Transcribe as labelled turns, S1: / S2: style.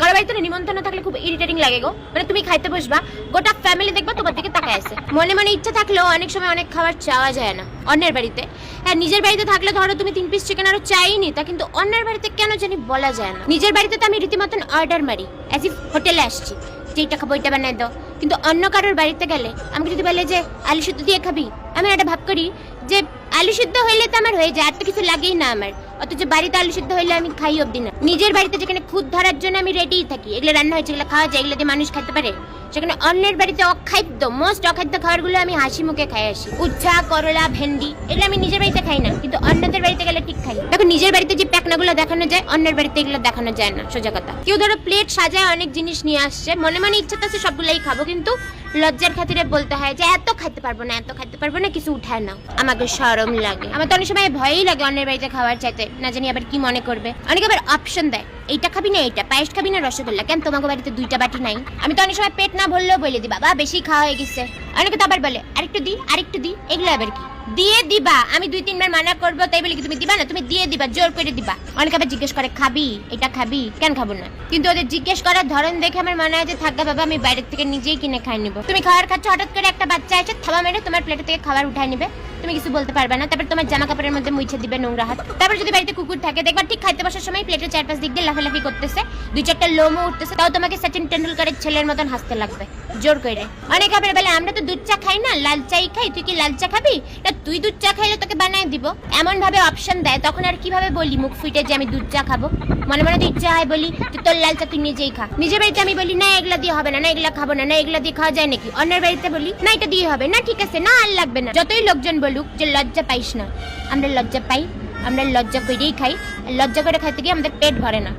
S1: কারো বাড়িতে নিমন্ত্রণ থাকলে খুব ইরিটেটিং লাগে গো। মানে তুমি খাইতে বসবা, গোটা ফ্যামিলি দেখবা তোমার দিকে তাকায় আছে। মনে মনে ইচ্ছা থাকলেও অনেক সময় অনেক খাবার চাওয়া যায় না অন্যের বাড়িতে। হ্যাঁ, নিজের বাড়িতে থাকলে ধরো তুমি 3 পিস চিকেন আরো চাইনি, তা কিন্তু অন্যের বাড়িতে কেন জানি বলা যায় না। নিজের বাড়িতে তো আমি রীতিমতন অর্ডার মারি, অ্যাজ ইফ হোটেলে আসছি, যেটা খাবো ওইটা বানাই দাও। কিন্তু অন্য কারোর বাড়িতে গেলে আমাকে যদি বলে যে আলু সিদ্ধ দিয়ে খাবি, আমি একটা ভাব করি যে আলু সিদ্ধ হইলে তো আমার হয়ে যায়, আর তো কিছু লাগেই না আমার। অথচ বাড়িতে আলু সিদ্ধ হইলে আমি খাই অব্দি না। নিজের বাড়িতে যেখানে খুদ ধরার জন্য আমি রেডিই থাকি, এগুলো রান্না হয়েছে, এগুলো খাওয়া যায়, এগুলো দিয়ে মানুষ খাইতে পারে, সেখানে অন্যের বাড়িতে অখাদ্য, মোস্ট অখাদ্য খাবারগুলো আমি হাসি মুখে খাই আসি। উচ্ছা, করলা, ভেন্ডি, এগুলো আমি নিজের বাড়িতে খাই না, কিন্তু অন্যদের বাড়িতে গেলে ঠিক খাই। দেখো, নিজের বাড়িতে যে প্যাকনাগুলো দেখানো যায়, অন্যের বাড়িতে এগুলো দেখানো যায় না, সোজা কথা। কেউ ধরো প্লেট সাজায় অনেক জিনিস নিয়ে আসছে, মনে মনে ইচ্ছা তো আছে সবগুলাই খাবো, কিন্তু লজ্জার খাতিরে বলতে হয় যে এত খাইতে পারবো না, এত খাইতে পারবো না, কিছু উঠায় না। আমাকে শরম লাগে। আমার তো অনেক সময় ভয়ই লাগে অন্যের বাড়িতে খাবার চাইতে, না জানি আবার কি মনে করবে। অনেকে আবার অপশন দেয়, এইটা খাবি না এইটা, পায়েস খাবি না রসগোল্লা, কেন তোমাকে বাড়িতে 2টা বাটি নাই? আমি তো অনেক সময় পেট না ভরলেও বলে দিই বাবা বেশি খাওয়া হয়ে গেছে। অনেকে তো আবার বলে আরেকটু দি, এগুলো আবার কি? দিয়ে দিবা, আমি 2-3 বার মানা করবো তাই বলে কি তুমি দিবা না? তুমি দিয়ে দিবা, জোর করে দিবা। অনেকে আবার জিজ্ঞেস করে খাবি, এটা খাবি, কেন খাবো না? কিন্তু ওদের জিজ্ঞেস করার ধরন দেখে আমার মনে হয় যে থাকা বাবা আমি বাইরের থেকে নিজেই কিনে খাই নিবো। তুমি খাবার খাচ্ছ, হঠাৎ করে একটা বাচ্চা এসে থাবা মেরে তোমার প্লেট থেকে খাবার উঠায় নিবে, তুমি কিছু বলতে পারবে না। তারপর তোমার জামা কাপড়ের মধ্যে মুছে দিবে নোংরা হাত। তারপর যদি বাড়িতে কুকুর থাকে, দেখবা ঠিক খাইতে বসার সময় প্লেটের 4-5 দিক দিয়ে লাফালাফি করতেছে, 2-4টা লোমও উঠতেছে, তাও তোমাকে সচিন টেন্ডুলকারের ছেলের মতন হাসতে লাগবে জোর করে। অনেকে আবার বলে আমরা তো দুধ চা খাই না, লাল চাই খাই, তুই কি লাল চা খাবি? না, তুই দুধ চা খাইলে তোকে বানায় দিব, এমন ভাবে অপশন দেয়। তখন আর কিভাবে বলি মুখ ফুটে যে আমি দুধ চা খাবো? মনে মনে তো ইচ্ছা হয় বলি তুই তোর লাল চা তুই নিজেই খা। নিজের বাড়িতে আমি বলি না এগুলা দিয়ে হবে না, না এগুলা খাবো না, না এগুলা দিয়ে খাওয়া যায় নাকি? অন্যের বাড়িতে বলি না এটা দিয়ে হবে না, ঠিক আছে, না আর লাগবে না। যতই লোকজন বলুক যে লজ্জা পাইস না, আমরা লজ্জা পাই, আমরা লজ্জা করেই খাই। লজ্জা করে খাইতে গিয়ে আমাদের পেট ভরে না।